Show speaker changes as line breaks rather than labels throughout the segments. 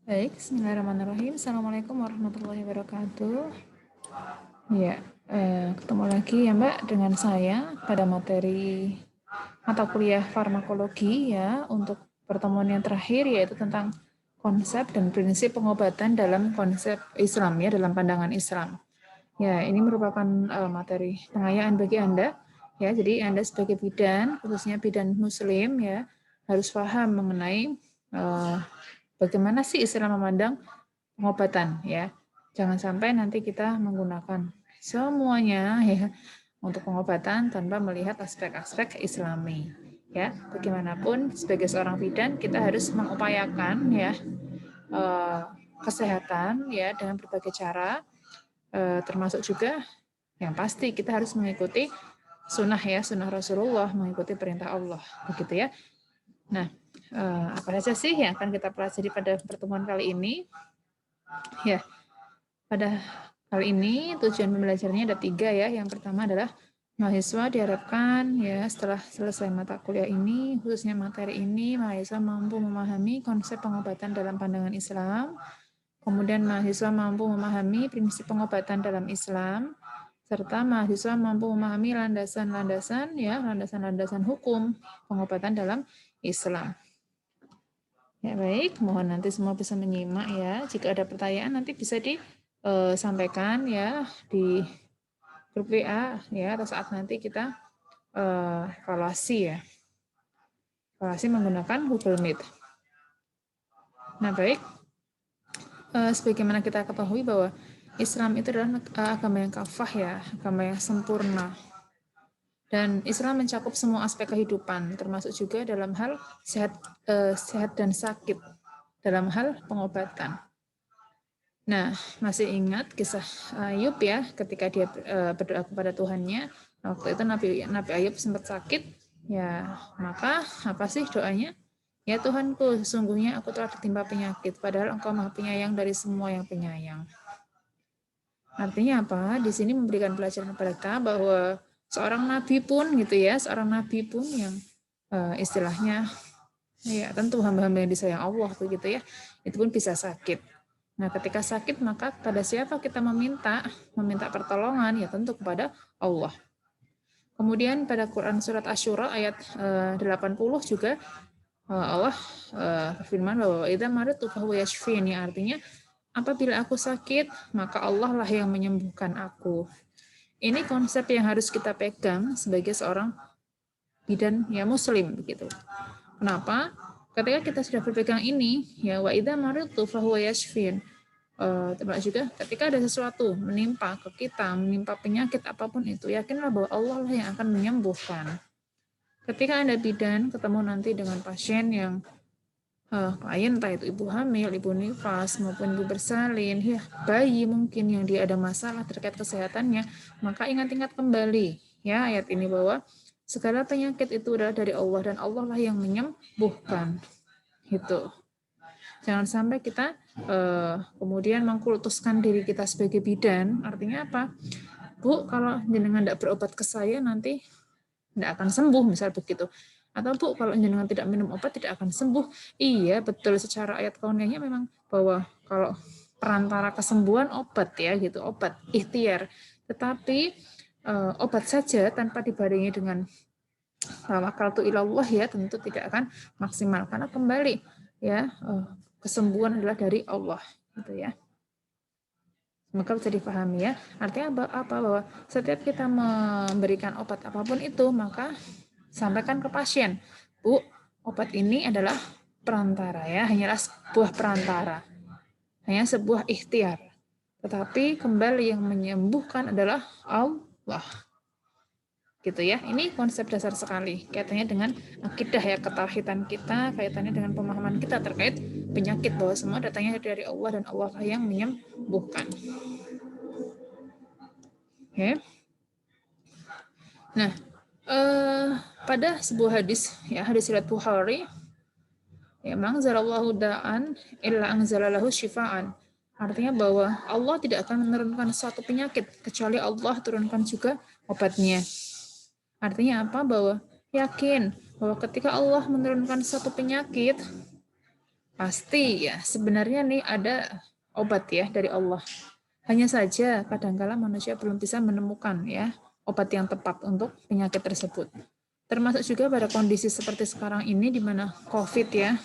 Baik, bismillahirrahmanirrahim. Assalamualaikum warahmatullahi wabarakatuh. Ya, ketemu lagi ya Mbak dengan saya pada materi mata kuliah farmakologi ya untuk pertemuan yang terakhir yaitu tentang konsep dan prinsip pengobatan dalam konsep Islam ya, dalam pandangan Islam. Ya, ini merupakan materi pengayaan bagi Anda ya. Jadi Anda sebagai bidan, khususnya bidan muslim ya, harus paham mengenai bagaimana sih Islam memandang pengobatan ya. Jangan sampai nanti kita menggunakan semuanya ya untuk pengobatan tanpa melihat aspek-aspek Islami. Ya, bagaimanapun sebagai seorang bidan kita harus mengupayakan ya eh, kesehatan ya dengan berbagai cara, termasuk juga yang pasti kita harus mengikuti sunnah ya, sunnah Rasulullah, mengikuti perintah Allah begitu ya. Nah, apa saja sih yang akan kita pelajari pada pertemuan kali ini? Ya, pada kali ini tujuan pembelajarannya ada 3 ya. Yang pertama adalah mahasiswa diharapkan ya setelah selesai mata kuliah ini, khususnya materi ini, mahasiswa mampu memahami konsep pengobatan dalam pandangan Islam. Kemudian mahasiswa mampu memahami prinsip pengobatan dalam Islam, serta mahasiswa mampu memahami landasan-landasan ya, landasan-landasan hukum pengobatan dalam Islam. Ya baik, mohon nanti semua bisa menyimak ya. Jika ada pertanyaan nanti bisa disampaikan ya di grup WA ya, atau saat nanti kita evaluasi ya. Evaluasi menggunakan Google Meet. Nah baik, sebagaimana kita ketahui bahwa Islam itu adalah agama yang kafah ya, agama yang sempurna. Dan Islam mencakup semua aspek kehidupan, termasuk juga dalam hal sehat dan sakit, dalam hal pengobatan. Nah, masih ingat kisah Ayub ya, ketika dia berdoa kepada Tuhannya, waktu itu Nabi Ayub sempat sakit, ya maka apa sih doanya? Ya Tuhanku, sesungguhnya aku telah ditimpa penyakit, padahal Engkau Maha Penyayang dari semua yang penyayang. Artinya apa? Di sini memberikan pelajaran kepada kita bahwa seorang nabi pun gitu ya, seorang nabi pun yang istilahnya ya tentu hamba-hamba yang disayang Allah begitu ya, itu pun bisa sakit. Nah, ketika sakit maka pada siapa kita meminta pertolongan ya tentu kepada Allah. Kemudian pada Quran surat Asy-Syura ayat 80 juga Allah berfirman bahwa idza maridtu fahuwa yashfini, artinya apabila aku sakit maka Allah lah yang menyembuhkan aku. Ini konsep yang harus kita pegang sebagai seorang bidan ya muslim begitu. Kenapa? Ketika kita sudah berpegang ini, ya wa idza maridtu fahuwa yashfin. Termasuk juga ketika ada sesuatu menimpa ke kita, menimpa penyakit apapun itu, yakinlah bahwa Allah lah yang akan menyembuhkan. Ketika Anda bidan ketemu nanti dengan pasien yang klien entah itu ibu hamil, ibu nifas maupun ibu bersalin, ya bayi mungkin yang dia ada masalah terkait kesehatannya, maka ingat-ingat kembali ya ayat ini bahwa segala penyakit itu adalah dari Allah dan Allah lah yang menyembuhkan. Gitu. Jangan sampai kita kemudian mengkultuskan diri kita sebagai bidan. Artinya apa? Bu, kalau jenengan tidak berobat ke saya nanti tidak akan sembuh, misal begitu. Atau Bu, kalau jenengan tidak minum obat tidak akan sembuh. Iya, betul secara ayat kauniyahnya memang bahwa kalau perantara kesembuhan obat ya gitu, obat ikhtiar. Tetapi obat saja tanpa dibarengi dengan tawakaltu ilallah ya tentu tidak akan maksimal karena kembali ya kesembuhan adalah dari Allah gitu ya. Maka bisa dipahami ya. Artinya apa? Bahwa setiap kita memberikan obat apapun itu, maka sampaikan ke pasien, Bu, obat ini adalah perantara ya, hanyalah sebuah perantara. Hanya sebuah ikhtiar. Tetapi kembali yang menyembuhkan adalah Allah. Gitu ya. Ini konsep dasar sekali kaitannya dengan akidah ya, ketauhidan kita, kaitannya dengan pemahaman kita terkait penyakit bahwa semua datangnya dari Allah dan Allah lah yang menyembuhkan. Oke. Nah, pada sebuah hadis ya, hadis riwayat Bukhari, ya mangzalallahu da'an illa anzalalahu syifaan. Artinya bahwa Allah tidak akan menurunkan suatu penyakit kecuali Allah turunkan juga obatnya. Artinya apa? Bahwa yakin bahwa ketika Allah menurunkan suatu penyakit, Pasti ya, sebenarnya nih ada obat ya dari Allah. Hanya saja kadangkala manusia belum bisa menemukan ya obat yang tepat untuk penyakit tersebut. Termasuk juga pada kondisi seperti sekarang ini di mana COVID ya,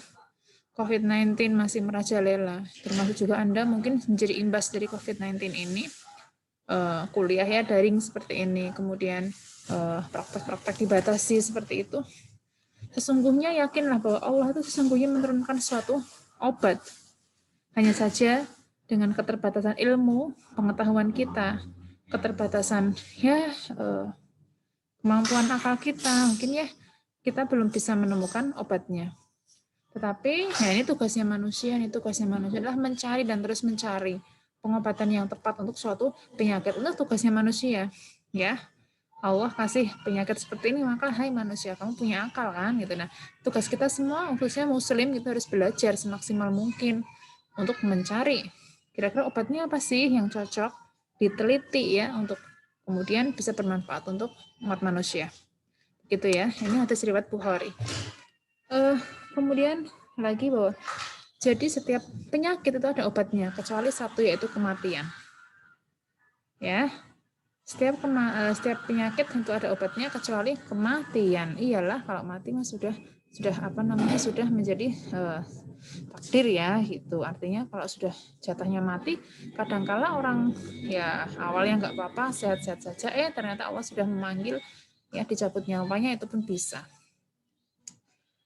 COVID-19 masih merajalela. Termasuk juga Anda mungkin menjadi imbas dari COVID-19 ini, kuliah ya daring seperti ini, kemudian praktek-praktek dibatasi seperti itu. Sesungguhnya yakinlah bahwa Allah itu sesungguhnya menurunkan suatu obat. Hanya saja dengan keterbatasan ilmu, pengetahuan kita, keterbatasan ya kemampuan akal kita, mungkin ya kita belum bisa menemukan obatnya. Tetapi ya ini tugasnya manusia, adalah mencari dan terus mencari pengobatan yang tepat untuk suatu penyakit. Itu tugasnya manusia, ya. Allah kasih penyakit seperti ini, maka hai manusia, kamu punya akal kan gitu. Nah, tugas kita semua khususnya muslim kita harus belajar semaksimal mungkin untuk mencari kira-kira obatnya apa sih yang cocok, diteliti ya untuk kemudian bisa bermanfaat untuk umat manusia. Gitu ya. Ini hadis riwayat Bukhari. Kemudian lagi bahwa jadi setiap penyakit itu ada obatnya kecuali satu yaitu kematian. Ya, setiap penyakit tentu ada obatnya kecuali kematian. Iyalah kalau mati mah sudah sudah menjadi takdir ya gitu. Artinya kalau sudah jatahnya mati, kadangkala orang ya awalnya nggak apa-apa, sehat-sehat saja, ternyata Allah sudah memanggil ya dicabut nyawanya, itu pun bisa.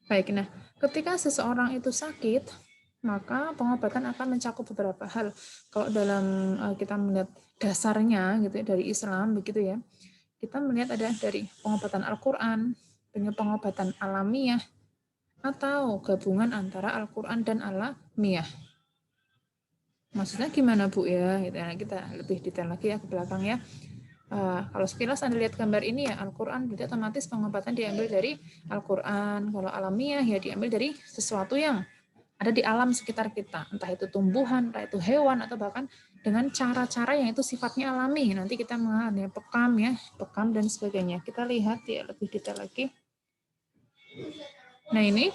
Baik, nah ketika seseorang itu sakit, maka pengobatan akan mencakup beberapa hal. Kalau dalam kita melihat dasarnya gitu ya, dari Islam begitu ya, kita melihat ada dari pengobatan Al-Quran, pengobatan alamiah, atau gabungan antara Al-Quran dan alamiah. Maksudnya gimana Bu ya? Gitu. Nah, kita lebih detail lagi ya ke belakang ya. Kalau sekilas Anda lihat gambar ini ya, Al-Quran berarti otomatis pengobatan diambil dari Al-Quran. Kalau alamiah ya diambil dari sesuatu yang ada di alam sekitar kita, entah itu tumbuhan, entah itu hewan, atau bahkan dengan cara-cara yang itu sifatnya alami. Nanti kita mengenai bekam dan sebagainya. Kita lihat ya lebih detail lagi. Nah ini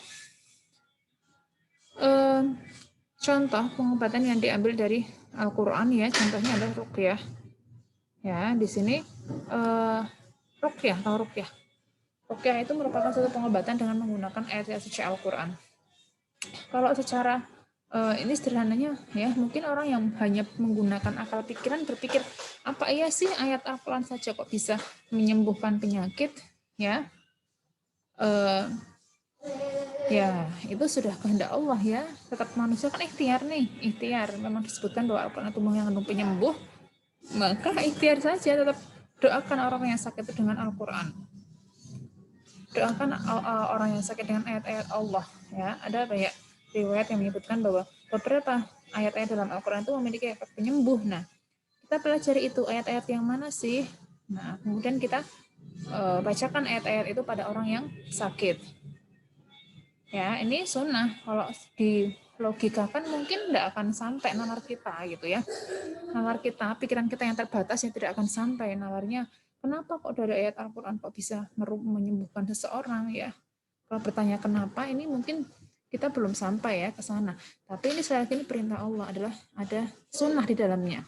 contoh pengobatan yang diambil dari Al-Quran ya, contohnya adalah ruqyah. Ya, di sini ruqyah atau ruqyah. Ruqyah itu merupakan suatu pengobatan dengan menggunakan ayat-ayat suci Al-Quran. Kalau secara ini sederhananya ya, mungkin orang yang hanya menggunakan akal pikiran berpikir apa iya sih ayat Al-Quran saja kok bisa menyembuhkan penyakit ya. Ya itu sudah kehendak Allah ya, tetap manusia kan ikhtiar memang disebutkan bahwa Al-Quran itu mengandung penyembuh, maka ikhtiar saja, tetap doakan orang yang sakit itu dengan Al-Quran, doakan orang yang sakit dengan ayat-ayat Allah ya. Ada banyak riwayat yang menyebutkan bahwa beberapa ayat-ayat dalam Al-Quran itu memiliki efek penyembuh. Nah, kita pelajari itu ayat-ayat yang mana sih. Nah, kemudian kita bacakan ayat-ayat itu pada orang yang sakit. Ya, ini sunnah. Kalau di logikakan mungkin tidak akan sampai nalar kita gitu ya. Nalar kita, pikiran kita yang terbatas yang tidak akan sampai nalarnya. Kenapa kok dari ayat Al-Quran kok bisa menyembuhkan seseorang ya? Kalau bertanya kenapa, ini mungkin kita belum sampai ya ke sana. Tapi ini sekali lagi ini perintah Allah adalah ada sunnah di dalamnya.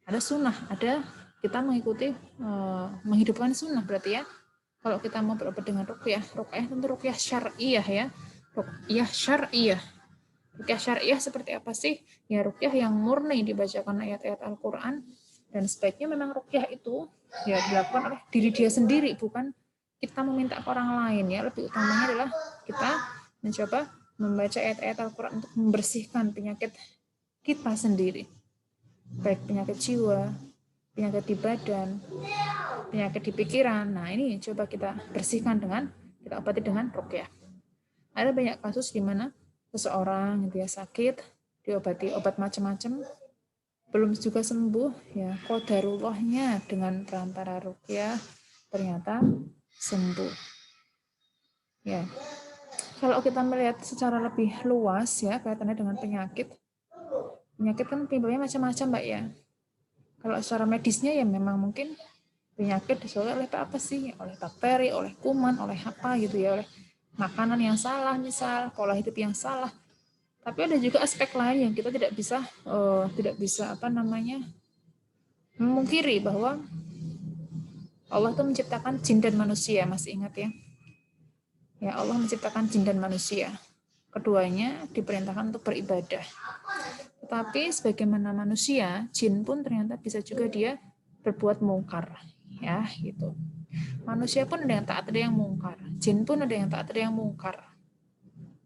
Ada sunnah, ada kita mengikuti menghidupkan sunnah berarti ya. Kalau kita mau berobat dengan ruqyah tentu ruqyah syar'iyah ya. Ruqyah syar'iyah. Ruqyah syar'iyah seperti apa sih? Ya ruqyah yang murni dibacakan ayat-ayat Al-Quran, dan sebaiknya memang ruqyah itu ya dilakukan oleh diri dia sendiri, bukan kita meminta ke orang lain ya. Lebih utamanya adalah kita mencoba membaca ayat-ayat Al-Quran untuk membersihkan penyakit kita sendiri, baik penyakit jiwa, penyakit di badan, penyakit di pikiran. Nah ini coba kita bersihkan dengan, kita obati dengan ruqyah. Ada banyak kasus di mana seseorang dia sakit, diobati obat macam-macam, belum juga sembuh ya, qadarullahnya dengan perantara ruqyah ternyata sembuh. Ya. Kalau kita melihat secara lebih luas ya kaitannya dengan penyakit. Penyakit kan penyebabnya macam-macam, Mbak ya. Kalau secara medisnya ya memang mungkin penyakit disebabkan oleh apa sih? Oleh bakteri, oleh kuman, oleh apa gitu ya, oleh makanan yang salah misal, pola hidup yang salah. Tapi ada juga aspek lain yang kita tidak bisa memungkiri bahwa Allah itu menciptakan jin dan manusia, masih ingat ya? Ya, Allah menciptakan jin dan manusia. Keduanya diperintahkan untuk beribadah. Tetapi sebagaimana manusia, jin pun ternyata bisa juga dia berbuat mungkar, ya gitu. Manusia pun ada yang taat, ada yang mungkar. Jin pun ada yang taat, ada yang mungkar.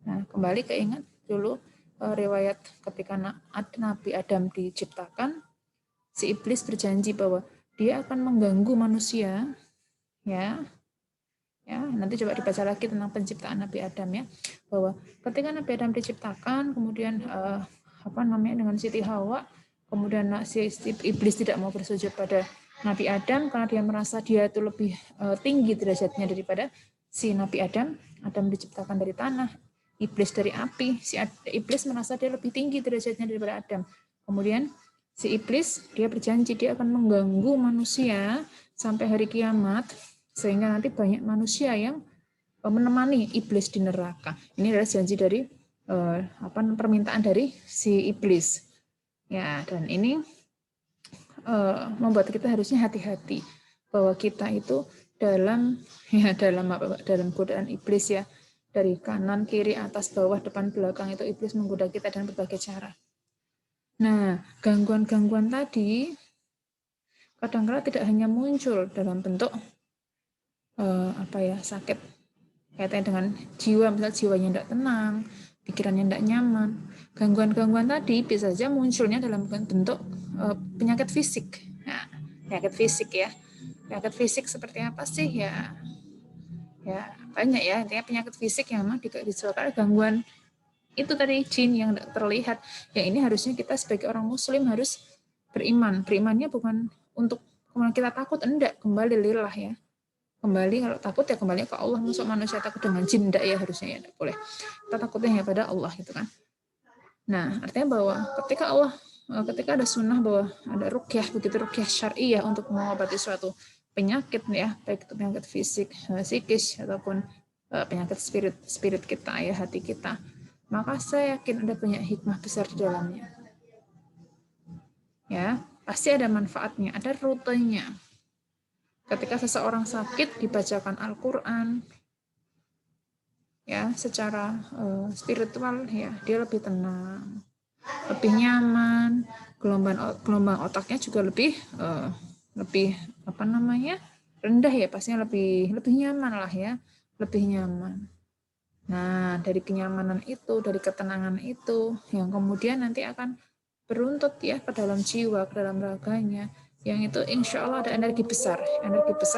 Nah, kembali keingat dulu riwayat ketika Nabi Adam diciptakan, si iblis berjanji bahwa dia akan mengganggu manusia, ya. Ya, nanti coba dibaca lagi tentang penciptaan Nabi Adam ya, bahwa ketika Nabi Adam diciptakan, kemudian dengan Siti Hawa, kemudian si iblis tidak mau bersujud pada Nabi Adam karena dia merasa dia itu lebih tinggi derajatnya daripada si Nabi Adam. Adam diciptakan dari tanah, iblis dari api. Si iblis merasa dia lebih tinggi derajatnya daripada Adam. Kemudian si iblis dia berjanji dia akan mengganggu manusia sampai hari kiamat, sehingga nanti banyak manusia yang menemani iblis di neraka. Ini adalah janji dari permintaan dari si iblis. Ya, dan ini membuat kita harusnya hati-hati bahwa kita itu dalam godaan iblis ya, dari kanan, kiri, atas, bawah, depan, belakang itu iblis menggoda kita dengan berbagai cara. Nah, gangguan-gangguan tadi kadang-kala tidak hanya muncul dalam bentuk sakit kaitannya dengan jiwa, misalnya jiwanya tidak tenang, pikirannya tidak nyaman. Gangguan-gangguan tadi bisa saja munculnya dalam bentuk penyakit fisik. Nah, penyakit fisik ya. Penyakit fisik seperti apa sih? Ya banyak ya. Intinya penyakit fisik yang memang disebabkan gangguan itu tadi, jin yang tidak terlihat. Yang ini harusnya kita sebagai orang muslim harus beriman. Berimannya bukan untuk kemudian kita takut, enggak, kembali lillah ya. Kembali kalau takut ya kembali ke Allah. Masuk manusia takut dengan jin, enggak ya, harusnya ya enggak boleh. Kita takutnya hanya pada Allah gitu kan. Nah, artinya bahwa ketika ada sunnah bahwa ada ruqyah, begitu ruqyah syar'iyah untuk mengobati suatu penyakit ya, baik itu penyakit fisik, psikis ataupun penyakit spirit kita ya, hati kita. Maka saya yakin ada banyak hikmah besar di dalamnya. Ya, pasti ada manfaatnya, ada rutenya. Ketika seseorang sakit dibacakan Al-Qur'an ya, secara spiritual ya, dia lebih tenang, lebih nyaman, gelombang otaknya juga lebih rendah ya, pastinya lebih nyaman lah ya, lebih nyaman. Nah, dari kenyamanan itu, dari ketenangan itu, yang kemudian nanti akan beruntut ya ke dalam jiwa, ke dalam raganya, yang itu insya Allah ada energi besar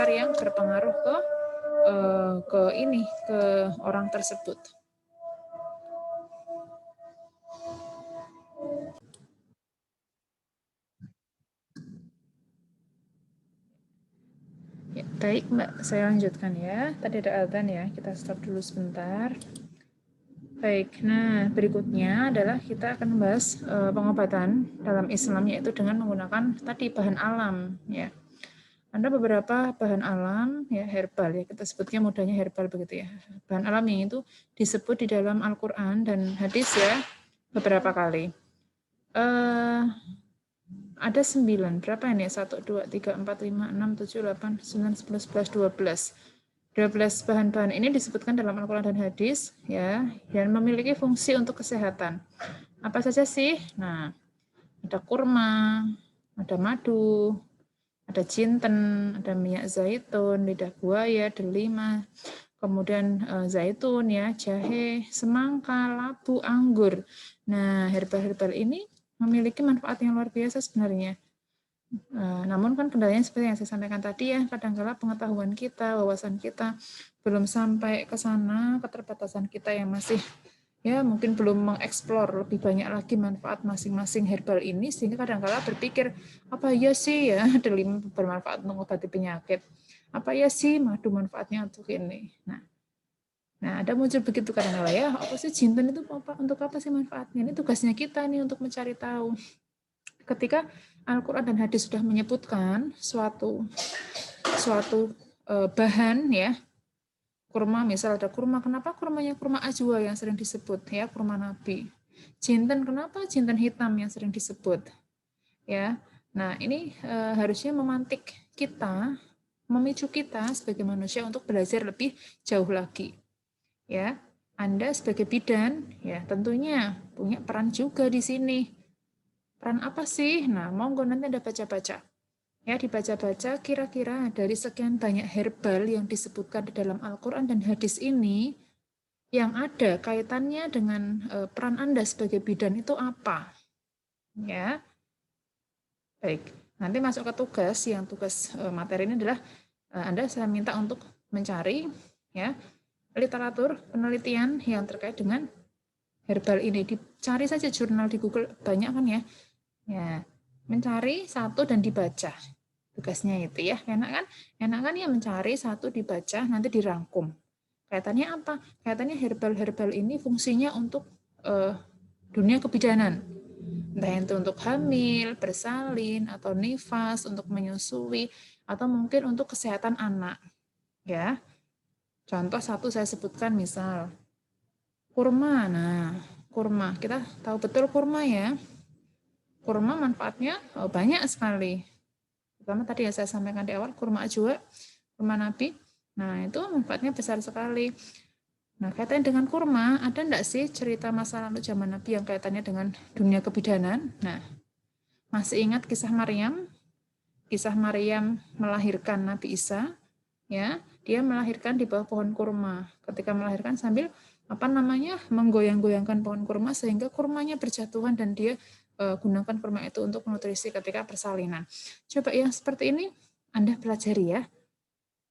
yang berpengaruh ke orang tersebut. Ya, baik Mbak, saya lanjutkan ya. Tadi ada adzan ya, kita stop dulu sebentar. Baik, nah berikutnya adalah kita akan membahas pengobatan dalam Islam, yaitu dengan menggunakan tadi bahan alam ya. Ada beberapa bahan alam ya, herbal ya, kita sebutnya mudahnya herbal begitu ya. Bahan alam yang itu disebut di dalam Al-Qur'an dan hadis ya beberapa kali. Ada 9, berapa ini? 1, 2, 3, 4, 5, 6, 7, 8, 9, 10, 11, 12. 12 bahan-bahan ini disebutkan dalam Al-Quran dan hadis ya, dan memiliki fungsi untuk kesehatan. Apa saja sih? Nah, ada kurma, ada madu, ada jinten, ada minyak zaitun, lidah buaya, delima, kemudian zaitun ya, jahe, semangka, labu, anggur. Nah, herbal-herbal ini memiliki manfaat yang luar biasa sebenarnya. Namun kan kendalanya seperti yang saya sampaikan tadi ya, kadang-kala pengetahuan kita, wawasan kita belum sampai ke sana, keterbatasan kita yang masih ya mungkin belum mengeksplor lebih banyak lagi manfaat masing-masing herbal ini, sehingga kadang-kala berpikir apa ya sih ya delima bermanfaat untuk mengobati penyakit, apa ya sih madu manfaatnya untuk ini. Nah ada muncul begitu kadang-kala ya, apa sih jinten itu untuk apa sih manfaatnya? Ini tugasnya kita nih untuk mencari tahu. Ketika Al-Quran dan hadis sudah menyebutkan suatu bahan ya, kurma misal ada kurma, kenapa kurmanya kurma ajwa yang sering disebut ya, kurma Nabi. Jinten, kenapa jinten hitam yang sering disebut? Ya, nah ini harusnya memantik kita, memicu kita sebagai manusia untuk belajar lebih jauh lagi. Ya, Anda sebagai bidan, ya tentunya punya peran juga di sini. Peran apa sih? Nah, monggo nanti Anda baca-baca. Ya, dibaca-baca kira-kira dari sekian banyak herbal yang disebutkan di dalam Al-Quran dan hadis ini, yang ada kaitannya dengan peran Anda sebagai bidan itu apa? Ya, baik. Nanti masuk ke tugas, yang tugas materi ini adalah Anda saya minta untuk mencari ya literatur penelitian yang terkait dengan herbal ini. Dicari saja jurnal di Google, banyak kan ya. Ya, mencari satu dan dibaca. Tugasnya itu ya. Enak kan? Enak kan ya mencari satu dibaca, nanti dirangkum. Kaitannya apa? Kaitannya herbal-herbal ini fungsinya untuk dunia kebidanan. Entah itu untuk hamil, bersalin, atau nifas, untuk menyusui, atau mungkin untuk kesehatan anak. Ya, contoh satu saya sebutkan misal kurma. Nah, kurma kita tahu betul kurma ya. Kurma manfaatnya banyak sekali. Pertama tadi yang saya sampaikan di awal, kurma ajwa, kurma Nabi. Nah, itu manfaatnya besar sekali. Nah, kaitannya dengan kurma, ada enggak sih cerita masa lalu zaman Nabi yang kaitannya dengan dunia kebidanan? Nah, masih ingat kisah Maryam? Kisah Maryam melahirkan Nabi Isa, ya. Dia melahirkan di bawah pohon kurma. Ketika melahirkan sambil menggoyang-goyangkan pohon kurma sehingga kurmanya berjatuhan dan dia gunakan kurma itu untuk nutrisi ketika persalinan. Coba yang seperti ini Anda pelajari ya.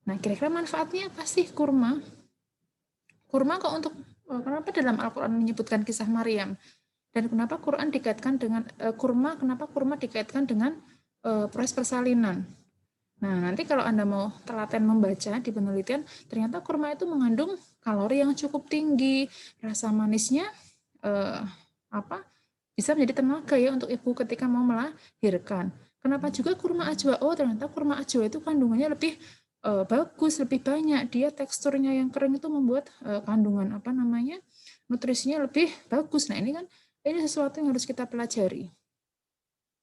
Nah, kira-kira manfaatnya apa sih kurma? Kurma kok untuk kenapa dalam Al-Qur'an menyebutkan kisah Maryam? Dan kenapa Quran dikaitkan dengan kurma? Kenapa kurma dikaitkan dengan proses persalinan? Nah, nanti kalau Anda mau telaten membaca di penelitian, ternyata kurma itu mengandung kalori yang cukup tinggi, rasa manisnya bisa menjadi tenaga ya untuk ibu ketika mau melahirkan. Kenapa juga kurma ajwa? Oh, ternyata kurma ajwa itu kandungannya lebih bagus, lebih banyak. Dia teksturnya yang kering itu membuat kandungan nutrisinya lebih bagus. Nah, ini sesuatu yang harus kita pelajari.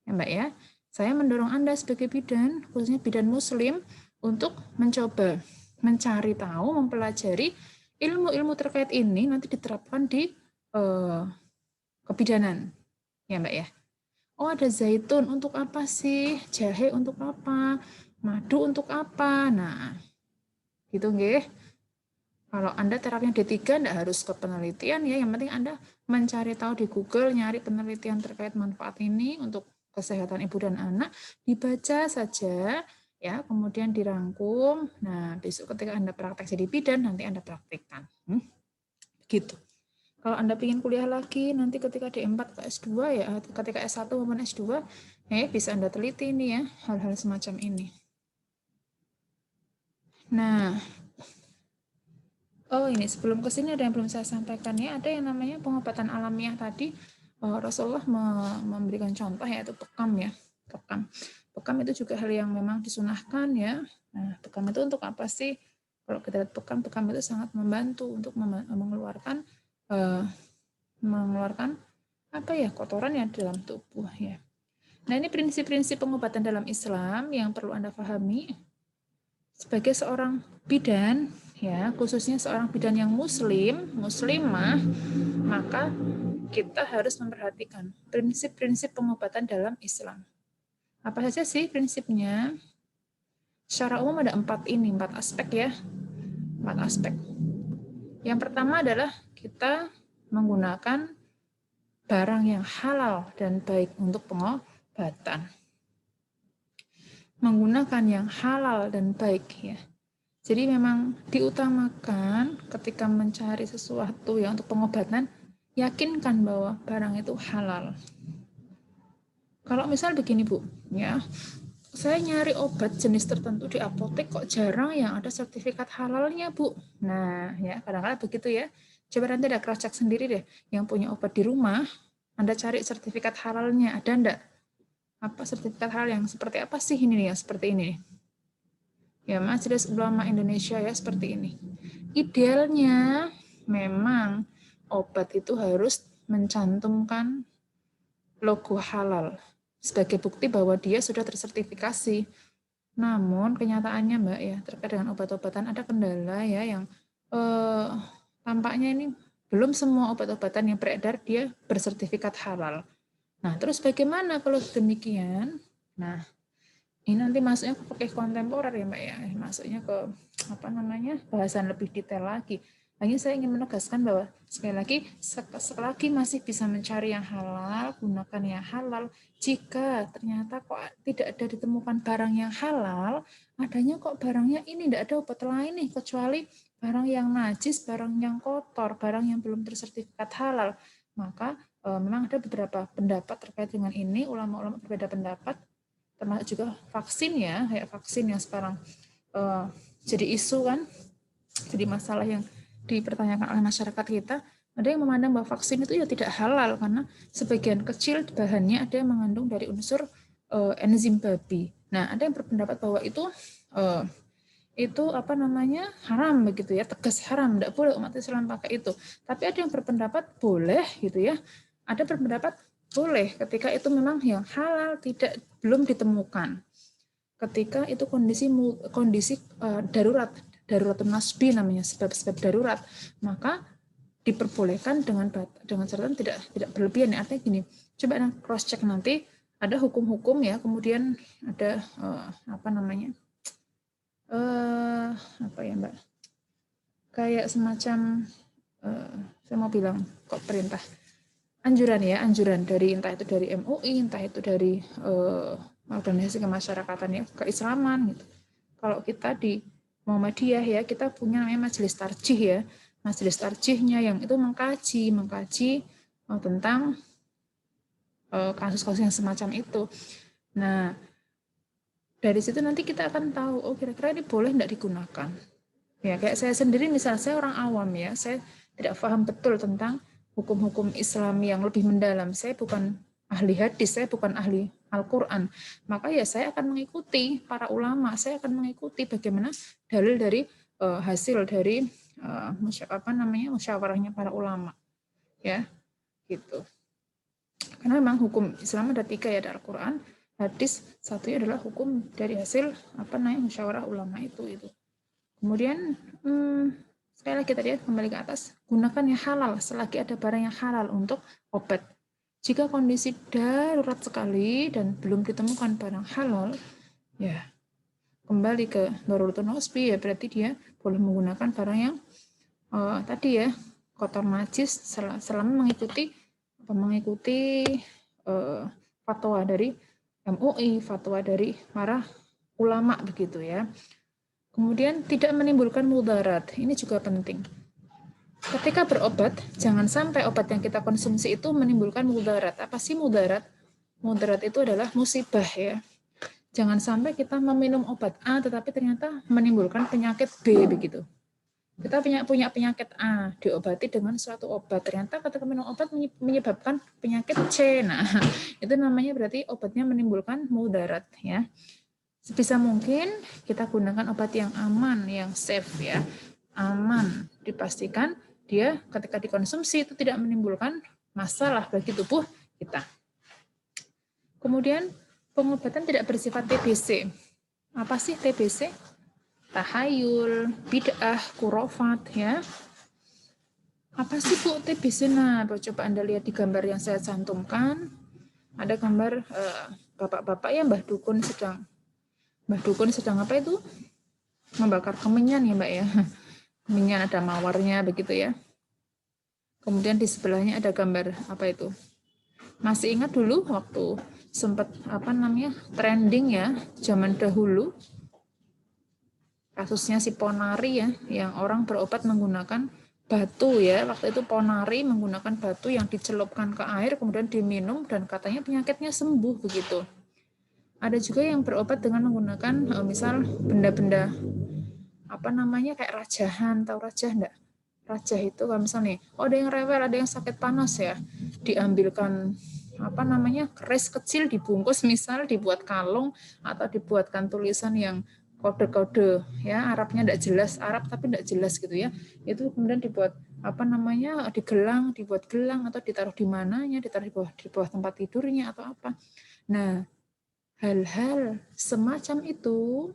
Ya, Mbak ya. Saya mendorong Anda sebagai bidan, khususnya bidan muslim, untuk mencoba mencari tahu, mempelajari ilmu-ilmu terkait ini nanti diterapkan di kebidanan. Ya, Mbak ya. Oh, ada zaitun untuk apa sih? Jahe untuk apa? Madu untuk apa? Nah, gitu nggih. Kalau Anda terapinya D3 enggak harus ke penelitian ya, yang penting Anda mencari tahu di Google, nyari penelitian terkait manfaat ini untuk kesehatan ibu dan anak, dibaca saja ya, kemudian dirangkum. Nah, besok ketika Anda praktek jadi bidan, nanti Anda praktikkan. Gitu. Kalau Anda ingin kuliah lagi, nanti ketika D4 ke S2 ya, ketika S1 maupun S2, bisa Anda teliti ini ya, hal-hal semacam ini. Nah, oh ini sebelum ke sini ada yang belum saya sampaikan ya, ada yang namanya pengobatan alamiah tadi. Rasulullah memberikan contoh yaitu bekam ya, bekam. Bekam itu juga hal yang memang disunahkan ya. Nah, bekam itu untuk apa sih? Kalau kita lihat bekam itu sangat membantu untuk mengeluarkan apa ya, kotoran yang dalam tubuh ya. Nah, ini prinsip-prinsip pengobatan dalam Islam yang perlu Anda pahami sebagai seorang bidan ya, khususnya seorang bidan yang muslimah, maka kita harus memperhatikan prinsip-prinsip pengobatan dalam Islam. Apa saja sih prinsipnya? Secara umum ada 4 aspek ya. 4 aspek. Yang pertama adalah kita menggunakan barang yang halal dan baik untuk pengobatan. Menggunakan yang halal dan baik ya. Jadi memang diutamakan ketika mencari sesuatu yang untuk pengobatan, yakinkan bahwa barang itu halal. Kalau misal begini Bu, ya, saya nyari obat jenis tertentu di apotek kok jarang yang ada sertifikat halalnya Bu. Nah ya, kadang-kadang begitu ya. Coba nanti ada cross check sendiri deh, yang punya obat di rumah, Anda cari sertifikat halalnya, ada enggak? Apa sertifikat halal yang seperti apa sih ini nih, yang seperti ini nih. Ya, Majelis Ulama Indonesia ya seperti ini. Idealnya memang obat itu harus mencantumkan logo halal sebagai bukti bahwa dia sudah tersertifikasi. Namun kenyataannya Mbak ya, terkait dengan obat-obatan ada kendala ya yang tampaknya ini belum semua obat-obatan yang beredar dia bersertifikat halal. Nah, terus bagaimana kalau demikian? Nah, ini nanti masuknya pakai kontemporer ya Mbak ya, masuknya ke bahasan lebih detail lagi. Hanya saya ingin menegaskan bahwa sekali lagi masih bisa mencari yang halal, gunakan yang halal. Jika ternyata kok tidak ada ditemukan barang yang halal, adanya kok barangnya ini tidak ada obat lain nih kecuali barang yang najis, barang yang kotor, barang yang belum tersertifikat halal. Maka memang ada beberapa pendapat terkait dengan ini, ulama-ulama berbeda pendapat, termasuk juga vaksin ya, kayak vaksin yang sekarang jadi isu kan, jadi masalah yang dipertanyakan oleh masyarakat kita. Ada yang memandang bahwa vaksin itu ya tidak halal karena sebagian kecil bahannya ada yang mengandung dari unsur enzim babi. Nah, ada yang berpendapat bahwa itu haram begitu ya, tegas haram, tidak boleh umat Islam pakai itu. Tapi ada yang berpendapat boleh gitu ya. Ada berpendapat boleh ketika itu memang yang halal belum ditemukan. Ketika itu kondisi darurat nasbi namanya, sebab-sebab darurat, maka diperbolehkan dengan catatan tidak berlebihan. Artinya gini, coba cross check nanti ada hukum-hukum ya, kemudian ada Mbak, kayak semacam saya mau bilang kok perintah anjuran dari entah itu dari MUI, entah itu dari organisasi kemasyarakatan ya, keislaman gitu. Kalau kita di Muhammadiyah ya, kita punya namanya majelis tarjih ya. Majelis tarjihnya yang itu mengkaji tentang kasus-kasus yang semacam itu. Nah, dari situ nanti kita akan tahu, oh kira-kira ini boleh enggak digunakan. Ya, kayak saya sendiri misalnya saya orang awam ya, saya tidak paham betul tentang hukum-hukum Islam yang lebih mendalam. Saya bukan ahli hadis, saya bukan ahli Al-Quran. Maka ya saya akan mengikuti para ulama, saya akan mengikuti bagaimana dalil dari hasil dari musyawarahnya para ulama. Ya, gitu. Karena memang hukum Islam ada 3 ya, ada Al-Quran, hadis, satunya adalah hukum dari hasil musyawarah ulama itu. Kemudian sekali lagi tadi kembali ke atas, gunakan yang halal selagi ada barang yang halal untuk obat. Jika kondisi darurat sekali dan belum ditemukan barang halal, ya kembali ke daruratun nasbi ya, berarti dia boleh menggunakan barang yang tadi ya kotor najis selama mengikuti fatwa dari MUI, fatwa dari para ulama begitu ya. Kemudian tidak menimbulkan mudarat, ini juga penting. Ketika berobat, jangan sampai obat yang kita konsumsi itu menimbulkan mudarat. Apa sih mudarat? Mudarat itu adalah musibah ya. Jangan sampai kita meminum obat A tetapi ternyata menimbulkan penyakit B begitu. Kita punya penyakit A, diobati dengan suatu obat. Ternyata ketika minum obat menyebabkan penyakit C. Nah, itu namanya berarti obatnya menimbulkan mudarat ya. Sebisa mungkin kita gunakan obat yang aman, yang safe ya. Aman, dipastikan dia ketika dikonsumsi itu tidak menimbulkan masalah bagi tubuh kita. Kemudian pengobatan tidak bersifat TBC. Apa sih TBC? Tahayul, bid'ah, kurofat ya. Apa sih Bu TBC? Nah, coba Anda lihat di gambar yang saya cantumkan. Ada gambar bapak-bapak ya, Mbah Dukun sedang apa itu? Membakar kemenyan ya Mbak ya. Kemenyan ada mawarnya begitu ya. Kemudian di sebelahnya ada gambar apa itu? Masih ingat dulu waktu sempat trending ya zaman dahulu kasusnya si Ponari ya, yang orang berobat menggunakan batu ya. Waktu itu Ponari menggunakan batu yang dicelupkan ke air kemudian diminum dan katanya penyakitnya sembuh begitu. Ada juga yang berobat dengan menggunakan misal benda-benda kayak rajahan, tahu rajah enggak? Rajah itu kalau misalnya ada yang rewel, ada yang sakit panas ya, diambilkan keris kecil dibungkus misal dibuat kalung atau dibuatkan tulisan yang kode-kode ya, Arabnya tidak jelas, Arab tapi tidak jelas gitu ya. Itu kemudian dibuat digelang, dibuat gelang atau ditaruh di mananya, ditaruh di bawah tempat tidurnya atau apa. Nah, hal-hal semacam itu,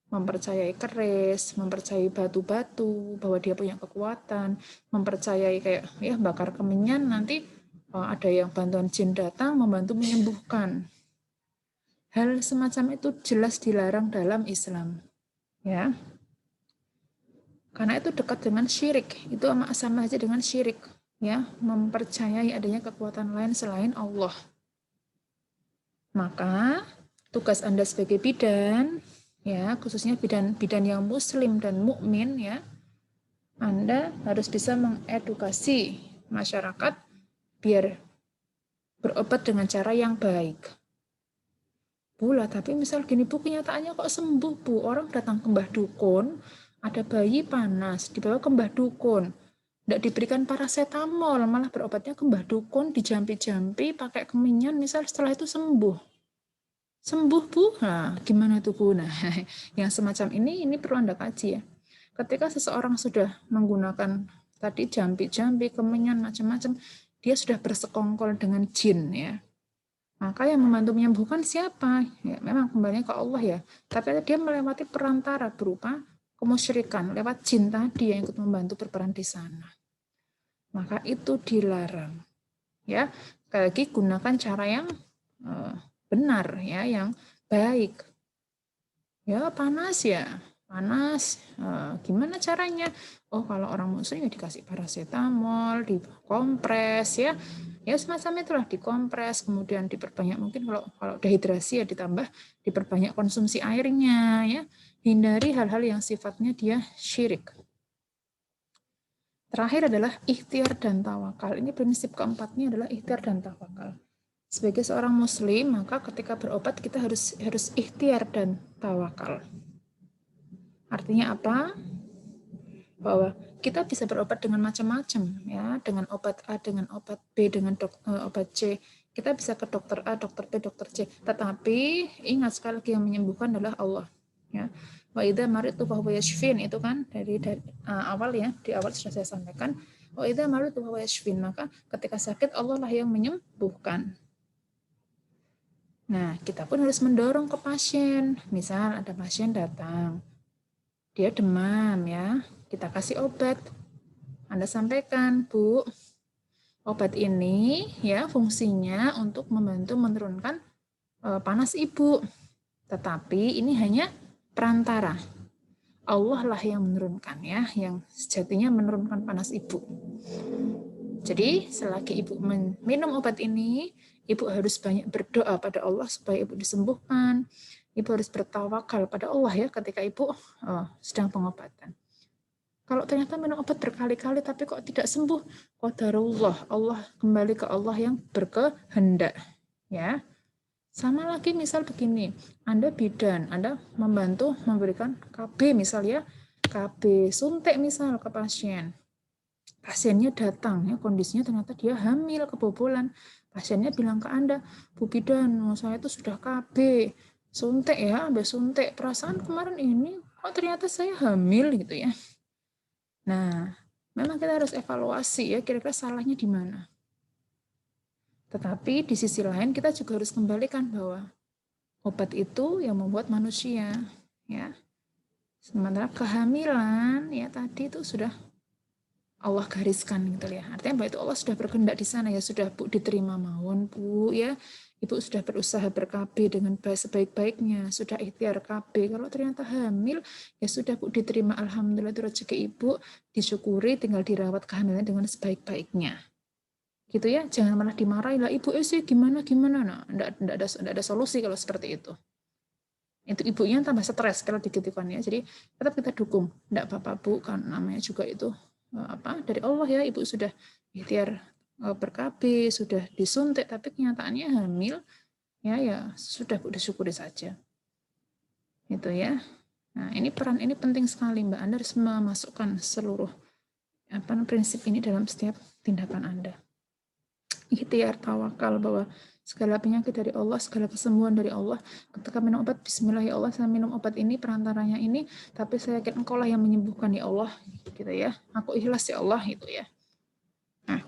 mempercayai keris, mempercayai batu-batu bahwa dia punya kekuatan, mempercayai kayak ya bakar kemenyan nanti ada yang bantuan jin datang membantu menyembuhkan. Hal semacam itu jelas dilarang dalam Islam, ya. Karena itu dekat dengan syirik. Itu sama aja dengan syirik, ya, mempercayai adanya kekuatan lain selain Allah. Maka tugas Anda sebagai bidan, ya, khususnya bidan yang muslim dan mukmin, ya, Anda harus bisa mengedukasi masyarakat biar berobat dengan cara yang baik. Bu lah, tapi misal gini Bu, kenyataannya kok sembuh Bu, orang datang ke Mbah Dukun, ada bayi panas, dibawa ke Mbah Dukun, tidak diberikan paracetamol, malah berobatnya ke Mbah Dukun, dijampi-jampi, pakai kemenyan, misal setelah itu sembuh. Sembuh Bu, nah gimana tuh Bu? Nah, yang semacam ini perlu Anda kaji ya. Ketika seseorang sudah menggunakan tadi jampi-jampi, kemenyan, macam-macam, dia sudah bersekongkol dengan jin ya. Maka yang membantu menyembuhkan siapa? Ya, memang kembali ke Allah ya. Tapi dia melewati perantara berupa kemusyrikan lewat jin tadi yang ikut membantu berperan di sana. Maka itu dilarang. Ya, sekali lagi gunakan cara yang benar ya, yang baik. Ya panas ya, panas. Gimana caranya? Oh kalau orang muslim ya dikasih paracetamol, dikompres ya. Ya semacam itulah, dikompres, kemudian diperbanyak, mungkin kalau dehidrasi ya ditambah diperbanyak konsumsi airnya ya. Hindari hal-hal yang sifatnya dia syirik. Terakhir adalah ikhtiar dan tawakal. Ini prinsip keempatnya adalah ikhtiar dan tawakal. Sebagai seorang muslim, maka ketika berobat kita harus ikhtiar dan tawakal. Artinya apa? Bahwa kita bisa berobat dengan macam-macam ya, dengan obat A, dengan obat B, dengan obat C. Kita bisa ke dokter A, dokter B, dokter C. Tetapi ingat sekali lagi yang menyembuhkan adalah Allah. Ya. Wa idza maritu fa huwa yashfin, itu kan dari awal ya, di awal sudah saya sampaikan. Wa idza maritu fa huwa yashfin, maka ketika sakit Allah lah yang menyembuhkan. Nah, kita pun harus mendorong ke pasien. Misal ada pasien datang, dia demam ya, kita kasih obat. Anda sampaikan, Bu, obat ini ya fungsinya untuk membantu menurunkan panas ibu. Tetapi ini hanya perantara. Allah lah yang menurunkan ya, yang sejatinya menurunkan panas ibu. Jadi selagi ibu minum obat ini, ibu harus banyak berdoa pada Allah supaya ibu disembuhkan. Ibu harus bertawakal pada Allah ya ketika ibu sedang pengobatan. Kalau ternyata minum obat berkali-kali tapi kok tidak sembuh, qadarullah, Allah, kembali ke Allah yang berkehendak. Ya. Sama lagi misal begini, Anda bidan, Anda membantu memberikan KB misal ya, KB suntik misal ke pasien. Pasiennya datang ya, kondisinya ternyata dia hamil, kebobolan. Pasiennya bilang ke Anda, Bu bidan, saya itu sudah KB, suntik ya, habis suntik. Perasaan kemarin ini kok ternyata saya hamil gitu ya. Nah, memang kita harus evaluasi ya, kira-kira salahnya di mana. Tetapi di sisi lain kita juga harus kembalikan bahwa obat itu yang membuat manusia, ya. Sementara kehamilan ya tadi itu sudah Allah gariskan gitu ya. Artinya bahwa itu Allah sudah berkehendak di sana ya, sudah Bu diterima mawon Bu ya. Ibu sudah berusaha ber-KB dengan sebaik-baiknya, sudah ikhtiar KB. Kalau ternyata hamil, ya sudah Bu diterima, alhamdulillah itu rezeki Ibu, disyukuri, tinggal dirawat kehamilan dengan sebaik-baiknya. Gitu ya, jangan malah dimarahi lah Ibu sih gimana. Nah, enggak ada solusi kalau seperti itu. Itu ibunya tambah stres kalau digitukan ya. Jadi tetap kita dukung. Enggak apa-apa Bu, kan namanya juga itu dari Allah ya, Ibu sudah ikhtiar ber-KB, sudah disuntik tapi kenyataannya hamil, ya sudah Bu, disyukuri saja. Itu ya. Nah, ini peran ini penting sekali Mbak. Anda harus memasukkan seluruh prinsip ini dalam setiap tindakan Anda. Ikhtiar tawakal bahwa segala penyakit dari Allah, segala kesembuhan dari Allah. Ketika minum obat, bismillah ya Allah, saya minum obat ini, perantaranya ini, tapi saya yakin engkau lah yang menyembuhkan ya Allah, gitu ya. Aku ikhlas ya Allah, gitu ya. Nah,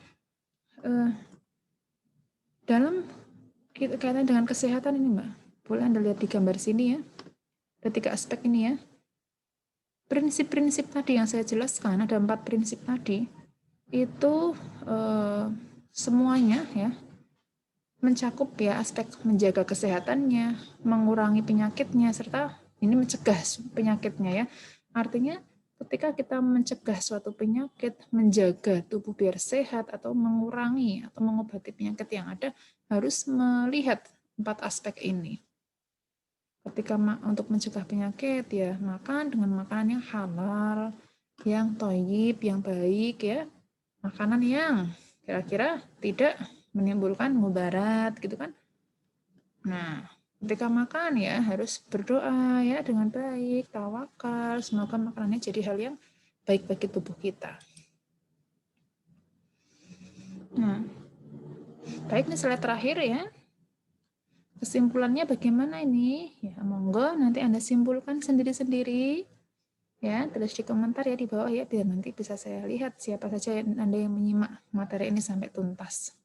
dalam kaitan dengan kesehatan ini Mbak, boleh Anda lihat di gambar sini ya, ada 3 aspek ini ya. Prinsip-prinsip tadi yang saya jelaskan, ada 4 prinsip tadi, itu semuanya ya, mencakup ya aspek menjaga kesehatannya, mengurangi penyakitnya, serta ini mencegah penyakitnya ya. Artinya ketika kita mencegah suatu penyakit, menjaga tubuh biar sehat, atau mengurangi atau mengobati penyakit yang ada, harus melihat 4 aspek ini. Ketika untuk mencegah penyakit ya, makan dengan makanan yang halal, yang thayyib, yang baik ya. Makanan yang kira-kira tidak menimbulkan mudarat gitu kan. Nah, ketika makan ya harus berdoa ya dengan baik, tawakal, semoga makanannya jadi hal yang baik bagi tubuh kita. Nah, baik nih slide terakhir ya. Kesimpulannya bagaimana ini? Ya, monggo nanti Anda simpulkan sendiri-sendiri. Ya, tulis di komentar ya di bawah ya, biar nanti bisa saya lihat siapa saja Anda yang menyimak materi ini sampai tuntas.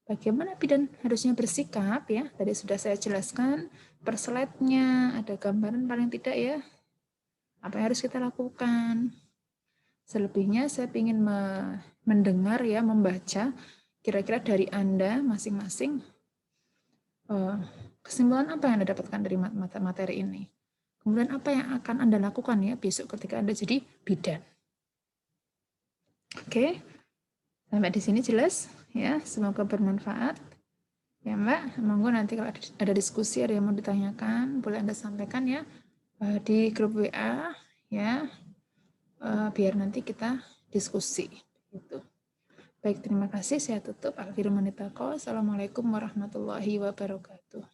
Bagaimana bidan harusnya bersikap ya, tadi sudah saya jelaskan per slide-nya, ada gambaran paling tidak ya, apa yang harus kita lakukan. Selebihnya saya ingin mendengar ya, membaca kira-kira dari Anda masing-masing kesimpulan apa yang Anda dapatkan dari materi ini. Kemudian apa yang akan Anda lakukan ya besok ketika Anda jadi bidan. Oke, sampai di sini jelas ya, semoga bermanfaat. Ya Mbak, monggo nanti kalau ada diskusi, ada yang mau ditanyakan, boleh Anda sampaikan ya di grup WA ya, biar nanti kita diskusi. Gitu. Baik, terima kasih. Saya tutup. Akhirul manitaqo. Assalamualaikum warahmatullahi wabarakatuh.